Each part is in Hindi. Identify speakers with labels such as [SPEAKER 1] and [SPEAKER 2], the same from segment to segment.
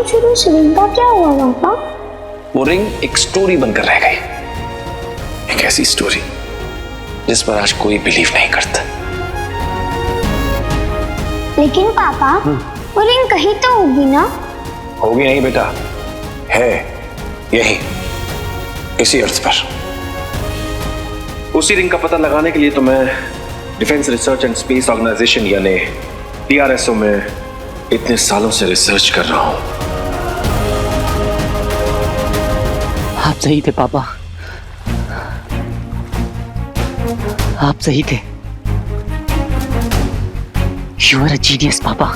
[SPEAKER 1] पूछूं तो इस रिंग का क्या हुआ पापा?
[SPEAKER 2] वो रिंग एक स्टोरी बनकर रह गई, एक ऐसी स्टोरी जिस पर आज कोई बिलीव नहीं करता।
[SPEAKER 1] लेकिन पापा वो रिंग कहीं तो होगी ना?
[SPEAKER 2] होगी नहीं बेटा, है यही, इसी अर्थ पर। उसी रिंग का पता लगाने के लिए तो मैं defence research and space organisation यानी DRSO में इतने सालों से रिसर्च कर रहा हूं।
[SPEAKER 3] आप सही थे पापा, आप सही थे। You are a genius पापा।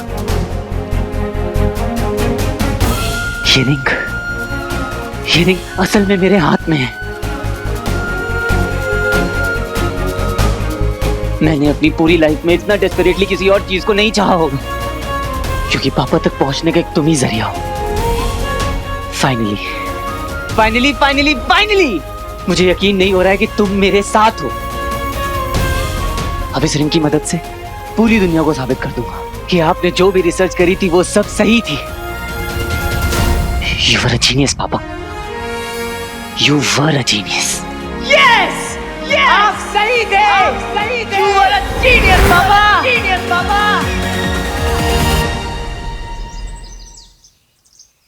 [SPEAKER 3] ये रिंग असल में मेरे हाथ में है। मैंने अपनी पूरी लाइफ में इतना डेस्परेटली किसी और चीज को नहीं चाहा होगा, क्योंकि पापा तक पहुंचने का एक तुम ही जरिया हो। फाइनली मुझे यकीन नहीं हो रहा है कि तुम मेरे साथ हो। अब इस रिंग की मदद से पूरी दुनिया को साबित कर दूंगा कि आपने जो भी रिसर्च करी थी वो सब सही थी। You were a genius, पापा। You were a genius.
[SPEAKER 4] Yes! आप सही थे। You were a genius, पापा।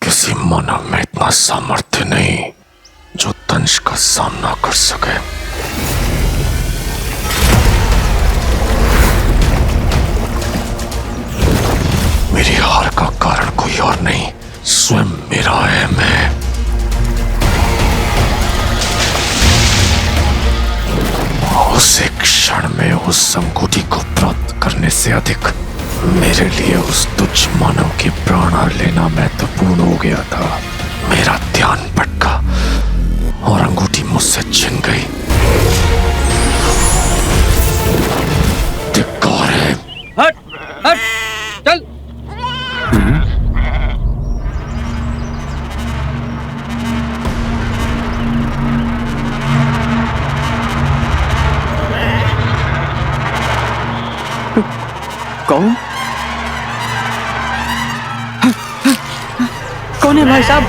[SPEAKER 2] किसी मानव में इतना सामर्थ्य नहीं जो दंश का सामना कर सके। मेरी हार का कारण कोई और नहीं, स्वयं मेरा अहम है। उस एक क्षण में उस अंगूठी को प्राप्त करने से अधिक मेरे लिए उस तुच्छ मानव के प्राण लेना महत्वपूर्ण हो गया था। मेरा ध्यान भटका और अंगूठी मुझसे छिन गई। धिक्कार है।
[SPEAKER 3] हट चल। कौन है भाई साहब?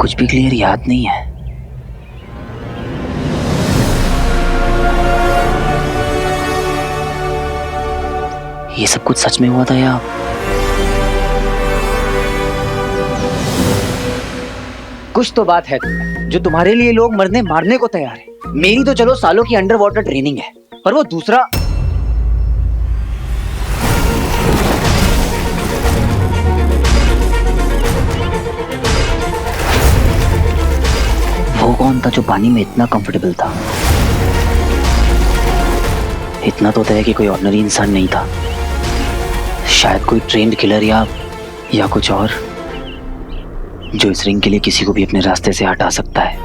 [SPEAKER 3] कुछ भी क्लियर याद नहीं है। ये सब कुछ सच में हुआ था या कुछ तो बात है जो तुम्हारे लिए लोग मरने मारने को तैयार है। मेरी तो चलो सालों की अंडर वाटर ट्रेनिंग है, पर वो दूसरा वो कौन था जो पानी में इतना कंफर्टेबल था? इतना तो तय है कि कोई ऑर्डिनरी इंसान नहीं था, शायद कोई ट्रेंड किलर या कुछ और, जो इस रिंग के लिए किसी को भी अपने रास्ते से हटा सकता है।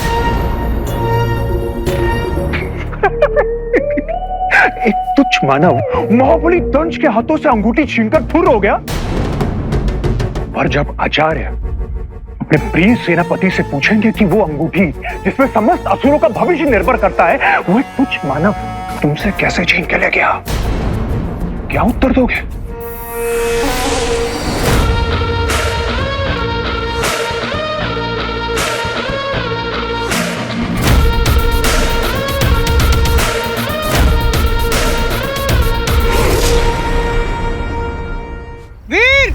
[SPEAKER 5] एक तुच्छ मानव महाबली दंश के हाथों से अंगूठी छीनकर फुर हो गया। और जब आचार्य अपने प्रिय सेनापति से पूछेंगे कि वो अंगूठी जिसमें समस्त असुरों का भविष्य निर्भर करता है, वो एक तुच्छ मानव तुमसे कैसे छीन के ले गया, क्या उत्तर दोगे?
[SPEAKER 4] वीर!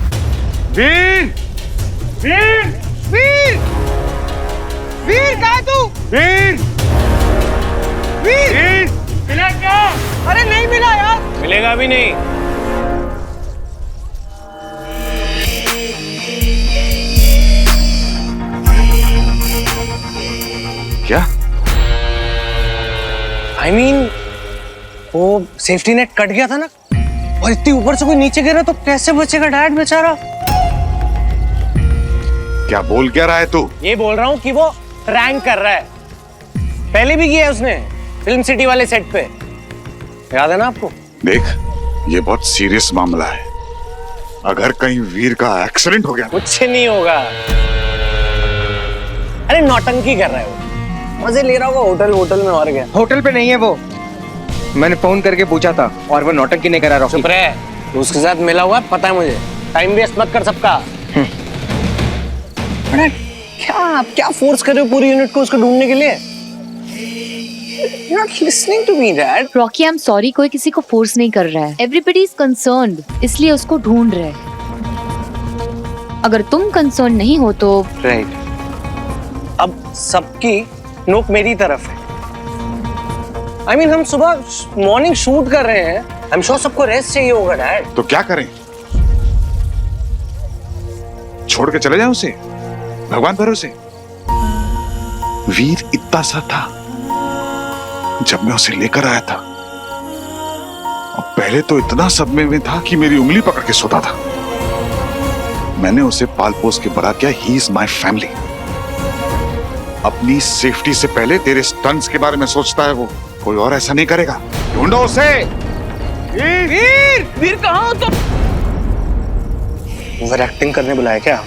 [SPEAKER 5] वीर! वीर!
[SPEAKER 4] वीर! मिला क्या? अरे नहीं मिला यार।
[SPEAKER 6] मिलेगा भी नहीं।
[SPEAKER 2] क्या?
[SPEAKER 6] I mean, वो सेफ्टी नेट कट गया था ना, और इतनी ऊपर से कोई नीचे गिरा तो कैसे बचेगा डैड बेचारा?
[SPEAKER 2] क्या बोल क्या रहा है तू?
[SPEAKER 6] ये बोल रहा हूँ कि वो रैंक कर रहा है। पहले भी किया है उसने फिल्म सिटी वाले सेट पे, याद है ना आपको?
[SPEAKER 2] देख, ये बहुत सीरियस मामला है। अगर कहीं वीर का एक्सीडेंट हो गया
[SPEAKER 6] कुछ नहीं होगा। अरे नौटंकी कर रहा है वो, मजे ले रहा होगा होटल में। और क्या?
[SPEAKER 7] होटल पे नहीं है वो, मैंने फोन करके पूछा था और वो नौटंकी नहीं करा। रॉकी
[SPEAKER 6] चुप रहे, तो उसके साथ मिला हुआ पता है मुझे। टाइम वेस्ट मत कर सबका। अरे क्या फोर्स कर रहे हो पूरी यूनिट को उसको ढूंढने के लिए? You're not listening to me, Dad.
[SPEAKER 8] Rocky, I am sorry, कोई किसी को फोर्स नहीं कर रहा है। एवरीबडी इज कंसर्न्ड, इसलिए उसको ढूंढ रहे हैं। अगर तुम कंसर्न नहीं हो तो
[SPEAKER 6] राइट। अब सबकी नोक मेरी तरफ है। I mean, हम सुबह मॉर्निंग शूट कर रहे हैं, आई एम श्योर सबको रेस्ट चाहिए होगा डैड।
[SPEAKER 2] तो क्या करें? छोड़ के चले जाए उसे भगवान भरोसे? वीर इतना सा था जब मैं उसे लेकर आया था, और पहले तो इतना सदमे में था कि मेरी उंगली पकड़ के सोता था। मैंने उसे पाल पोस के बड़ा किया। He is my family. अपनी सेफ्टी से पहले तेरे स्टंट्स के बारे में सोचता है वो। कोई और ऐसा नहीं करेगा। ढूंढो उसे।
[SPEAKER 4] वीर कहाँ हो तुम?
[SPEAKER 6] ओवर एक्टिंग करने बुलाया क्या?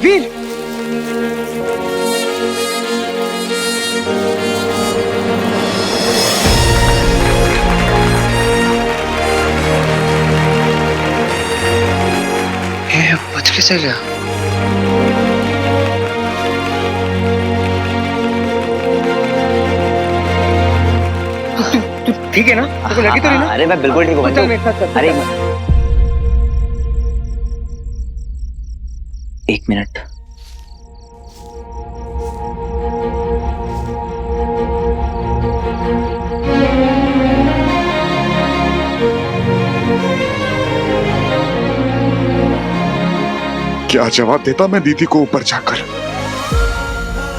[SPEAKER 7] वीर!
[SPEAKER 6] बच कैसे गया?
[SPEAKER 7] तू ठीक है ना? तेरे को लगी तो नहीं ना?
[SPEAKER 3] अरे मैं बिल्कुल ठीक हूँ।
[SPEAKER 7] चल मेरे साथ चल।
[SPEAKER 3] अरे एक मिनट।
[SPEAKER 2] क्या जवाब देता मैं दीदी को ऊपर जाकर?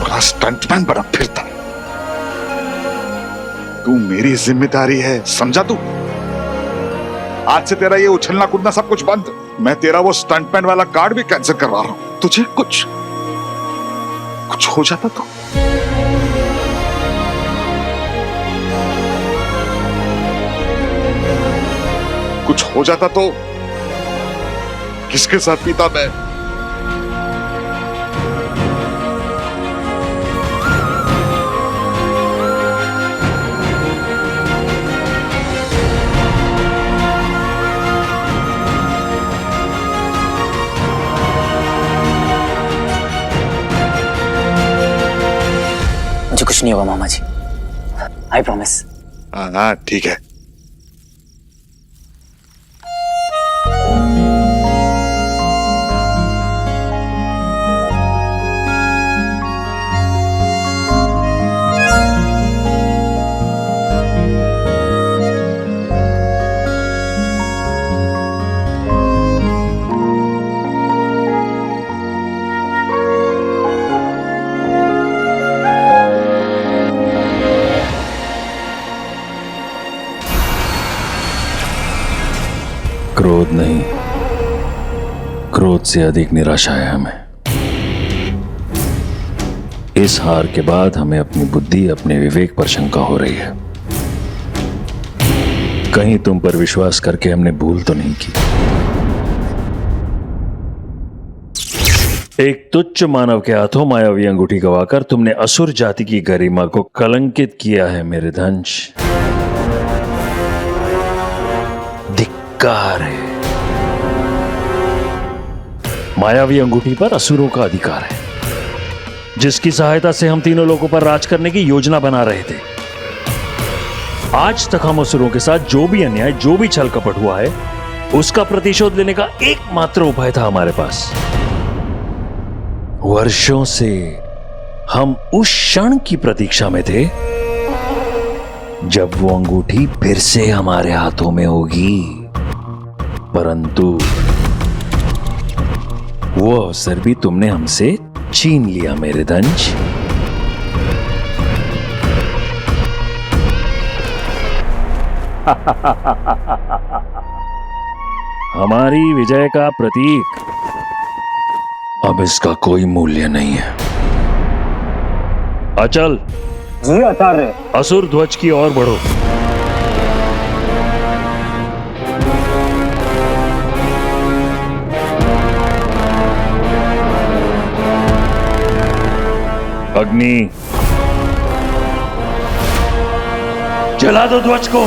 [SPEAKER 2] बड़ा स्टंटमैन बना फिरता। तू मेरी जिम्मेदारी है, समझा तू? आज से तेरा ये उछलना कूदना सब कुछ बंद। मैं तेरा वो स्टंटमैन वाला कार्ड भी कैंसिल करवा रहा हूं। तुझे कुछ हो जाता तो? कुछ हो जाता तो किसके साथ पीता मैं?
[SPEAKER 3] मुझे कुछ नहीं होगा मामा जी, आई प्रॉमिस।
[SPEAKER 2] हाँ ठीक है।
[SPEAKER 9] क्रोध नहीं, क्रोध से अधिक निराशा है हमें। इस हार के बाद हमें अपनी बुद्धि, अपने विवेक पर शंका हो रही है। कहीं तुम पर विश्वास करके हमने भूल तो नहीं की? एक तुच्छ मानव के हाथों मायावी अंगूठी गवाकर तुमने असुर जाति की गरिमा को कलंकित किया है मेरे धंश। अधिकार है। मायावी अंगूठी पर असुरों का अधिकार है, जिसकी सहायता से हम तीनों लोगों पर राज करने की योजना बना रहे थे। आज तक हम असुरों के साथ जो भी अन्याय, जो भी छल कपट हुआ है, उसका प्रतिशोध लेने का एकमात्र उपाय था हमारे पास। वर्षों से हम उस क्षण की प्रतीक्षा में थे जब वो अंगूठी फिर से हमारे हाथों में होगी, परंतु वो अवसर भी तुमने हमसे छीन लिया मेरे दंश। हमारी विजय का प्रतीक अब इसका कोई मूल्य नहीं है। अचल,
[SPEAKER 6] जी आचार्य।
[SPEAKER 9] असुर ध्वज की ओर बढ़ो। अग्नि, जला दो ध्वज को।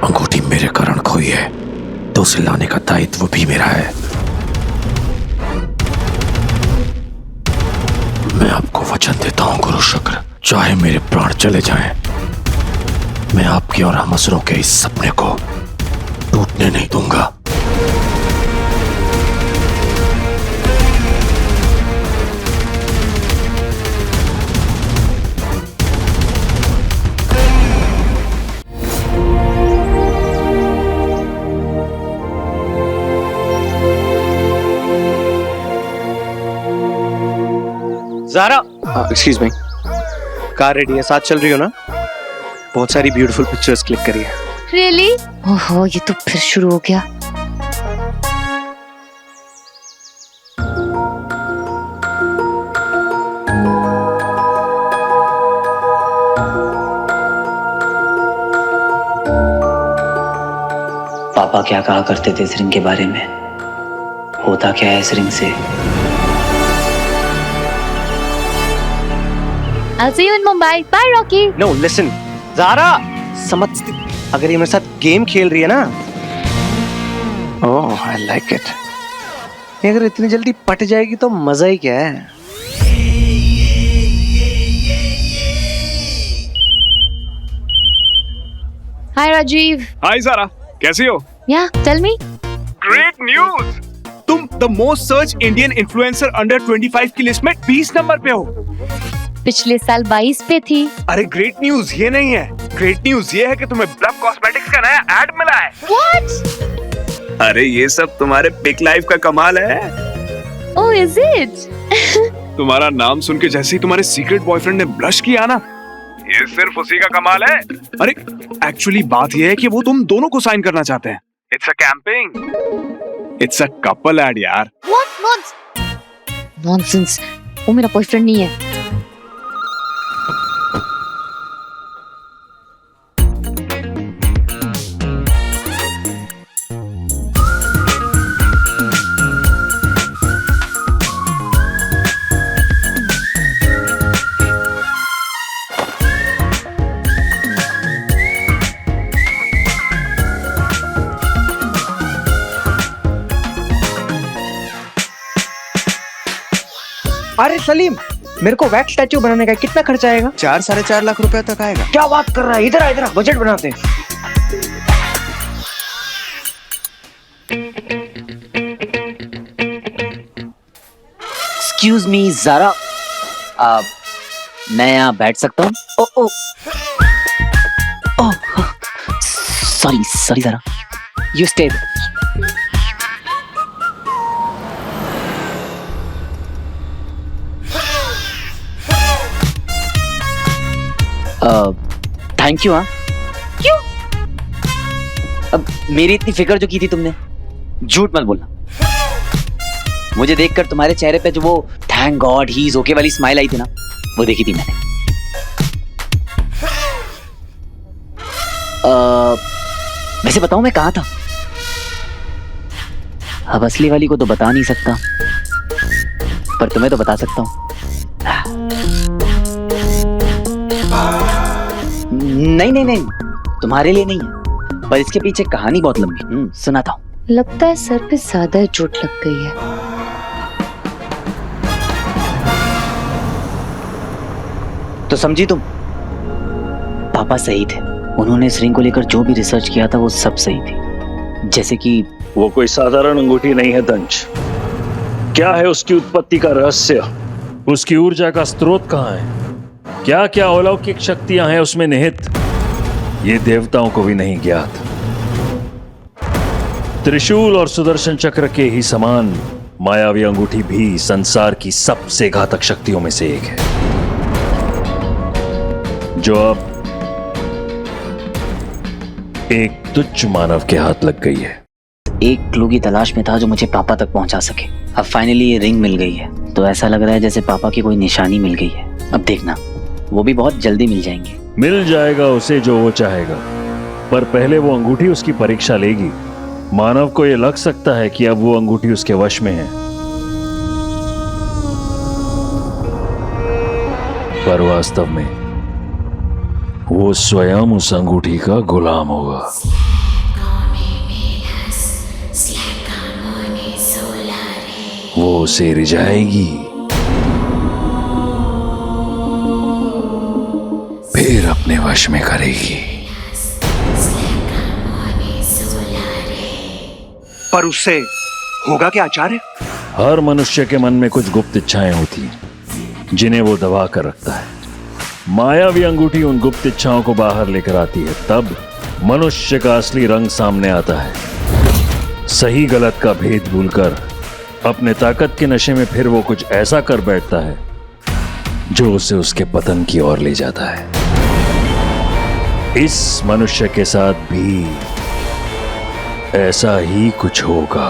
[SPEAKER 2] अंगूठी मेरे कारण खोई है तो उसे लाने का दायित्व भी मेरा है। मैं आपको वचन देता हूं गुरु शुक्र, चाहे मेरे प्राण चले जाएं, मैं आपके और हम असुरों के इस सपने को टूटने नहीं दूंगा।
[SPEAKER 6] Zara, excuse me, car ready है, साथ चल रही हो ना? बहुत सारी ब्यूटीफुल पिक्चर्स क्लिक करी है।
[SPEAKER 8] रियली? ओहो, ये तो फिर शुरू हो गया।
[SPEAKER 3] पापा क्या कहा करते थे इस रिंग के बारे में? होता क्या है इस रिंग से?
[SPEAKER 8] I'll see you in Mumbai. Bye, Rocky.
[SPEAKER 6] No, listen, Zaara, समझती, अगर ये मेरे साथ गेम खेल रही है ना, ओह, I like it. ये अगर इतनी जल्दी पट जाएगी तो मजा ही क्या है?
[SPEAKER 8] Hi, Rajiv.
[SPEAKER 5] हाय ज़ारा, कैसी हो?
[SPEAKER 8] Yeah, tell me.
[SPEAKER 5] Great news! तुम the most search Indian influencer under 25 की लिस्ट में 20 नंबर पे हो।
[SPEAKER 8] पिछले साल 22 पे थी।
[SPEAKER 5] अरे ग्रेट न्यूज ये नहीं है, ग्रेट न्यूज ये है कि तुम्हें ब्लफ कॉस्मेटिक्स का नया एड मिला है।
[SPEAKER 8] What?
[SPEAKER 5] अरे ये सब तुम्हारे पिक लाइफ का कमाल है।
[SPEAKER 8] Oh, is it?
[SPEAKER 5] तुम्हारा नाम सुन के जैसे ही तुम्हारे सीक्रेट बॉयफ्रेंड ने ब्लश किया ना, ये सिर्फ उसी का कमाल है। अरे एक्चुअली बात ये है कि वो तुम दोनों को साइन करना चाहते हैं। It's a camping, it's a couple ad यार।
[SPEAKER 8] What nonsense? वो मेरा बॉयफ्रेंड नहीं है।
[SPEAKER 7] अरे सलीम, मेरे को वैक्स स्टैचू बनाने का कितना खर्चा आएगा?
[SPEAKER 6] 4-4.5 लाख रुपया तक आएगा।
[SPEAKER 7] क्या बात कर रहा है? इधर आ, इधर आ, बजट बनाते हैं।
[SPEAKER 3] एक्सक्यूज मी ज़ारा, मैं यहाँ बैठ सकता हूँ? ओ ओ ओ सॉरी सॉरी जरा, यू स्टे। Thank you. हाँ क्यों? अब मेरी इतनी फिक्र जो की थी तुमने, झूठ मत बोलना। मुझे देखकर तुम्हारे चेहरे पे जो वो thank God he is okay वाली स्माइल आई थी ना, वो देखी थी मैंने। वैसे बताऊं मैं कहाँ था? अब असली वाली को तो बता नहीं सकता, पर तुम्हें तो बता सकता हूं। नहीं नहीं नहीं, तुम्हारे लिए नहीं है, पर इसके पीछे कहानी बहुत लंबी। सुनाता हूं।
[SPEAKER 8] लगता है सर पे ज्यादा चोट लग गई है।
[SPEAKER 3] तो समझी तुम? पापा सही थे, उन्होंने इस रिंग को लेकर जो भी रिसर्च किया था वो सब सही थी। जैसे कि
[SPEAKER 9] वो कोई साधारण अंगूठी नहीं है दंश। क्या है उसकी उत्पत्ति का रहस्य? उसकी ऊर्जा का स्रोत कहाँ है? क्या क्या अलौकिक शक्तियां हैं उसमें निहित? ये देवताओं को भी नहीं ज्ञात। त्रिशूल और सुदर्शन चक्र के ही समान मायावी अंगूठी भी संसार की सबसे घातक शक्तियों में से एक है, जो अब एक तुच्छ मानव के हाथ लग गई है।
[SPEAKER 3] एक क्लू की तलाश में था जो मुझे पापा तक पहुंचा सके। अब फाइनली ये रिंग मिल गई है, तो ऐसा लग रहा है जैसे पापा की कोई निशानी मिल गई है। अब देखना, वो भी बहुत जल्दी मिल जाएंगे।
[SPEAKER 9] मिल जाएगा उसे जो वो चाहेगा, पर पहले वो अंगूठी उसकी परीक्षा लेगी। मानव को यह लग सकता है कि अब वो अंगूठी उसके वश में है, पर वास्तव में वो स्वयं उस अंगूठी का गुलाम होगा। वो उसे रिझाएगी, फिर अपने वश में करेगी।
[SPEAKER 5] पर उससे होगा क्या आचार्य?
[SPEAKER 9] हर मनुष्य के मन में कुछ गुप्त इच्छाएं होती हैं, जिन्हें वो दबा कर रखता है। मायावी अंगूठी उन गुप्त इच्छाओं को बाहर लेकर आती है, तब मनुष्य का असली रंग सामने आता है। सही गलत का भेद भूलकर अपने ताकत के नशे में फिर वो कुछ ऐसा कर बैठता है जो उसे उसके पतन की ओर ले जाता है। इस मनुष्य के साथ भी ऐसा ही कुछ होगा।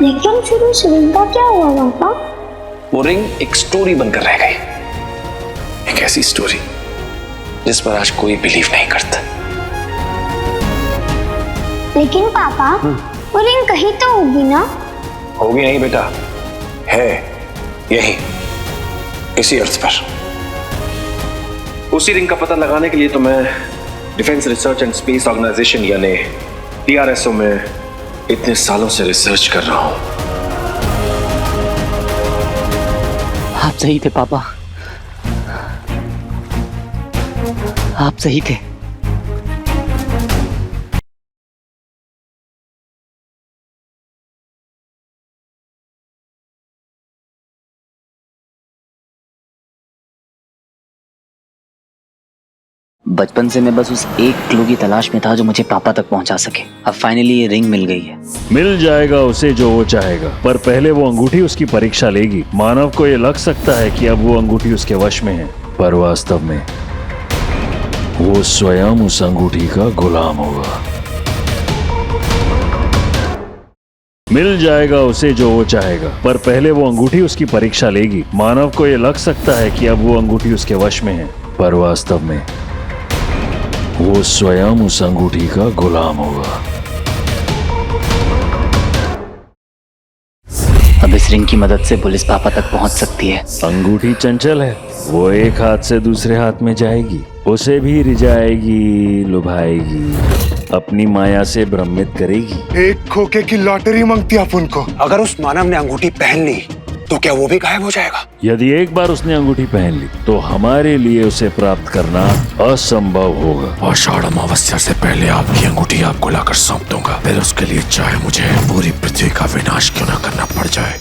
[SPEAKER 1] लेकिन फिर उस रिंग का क्या हुआ पापा?
[SPEAKER 6] वो रिंग एक स्टोरी बनकर रह गई, एक ऐसी स्टोरी जिस पर आज कोई बिलीव नहीं करता।
[SPEAKER 1] लेकिन पापा वो रिंग कहीं तो होगी ना?
[SPEAKER 6] होगी नहीं बेटा, है यही इसी अर्थ पर। उसी रिंग का पता लगाने के लिए तो मैं defence research and space organisation यानी DRSO में इतने सालों से रिसर्च कर रहा हूं।
[SPEAKER 3] आप सही थे पापा, आप सही थे। बचपन से मैं बस उस एक क्लू की तलाश में था जो मुझे पापा तक पहुंचा सके। अब फाइनली ये रिंग मिल गई है।
[SPEAKER 9] मिल जाएगा उसे जो वो चाहेगा, पर पहले वो अंगूठी उसकी परीक्षा लेगी। मानव को ये लग सकता है कि अब वो अंगूठी उसके वश में है, पर वास्तव में वो स्वयं उस अंगूठी का गुलाम होगा। मिल जाएगा उसे जो वो चाहेगा, पर पहले वो अंगूठी उसकी परीक्षा लेगी। मानव को ये लग सकता है कि अब वो अंगूठी उसके वश में है, पर वास्तव में वो स्वयं उस अंगूठी का गुलाम होगा।
[SPEAKER 3] अब इस रिंग की मदद से पुलिस पापा तक पहुंच सकती है।
[SPEAKER 9] अंगूठी चंचल है, वो एक हाथ से दूसरे हाथ में जाएगी, उसे भी रिझाएगी, लुभाएगी, अपनी माया से भ्रमित करेगी।
[SPEAKER 5] एक खोखे की लॉटरी मांगती आप उनको। अगर उस मानव ने अंगूठी पहन ली तो क्या वो भी गायब हो जाएगा?
[SPEAKER 9] यदि एक बार उसने अंगूठी पहन ली तो हमारे लिए उसे प्राप्त करना असंभव होगा।
[SPEAKER 2] आषाढ़ अमावस्या से पहले आपकी अंगूठी आपको लाकर सौंप दूंगा, फिर उसके लिए चाहे मुझे पूरी पृथ्वी का विनाश क्यों ना करना पड़ जाए।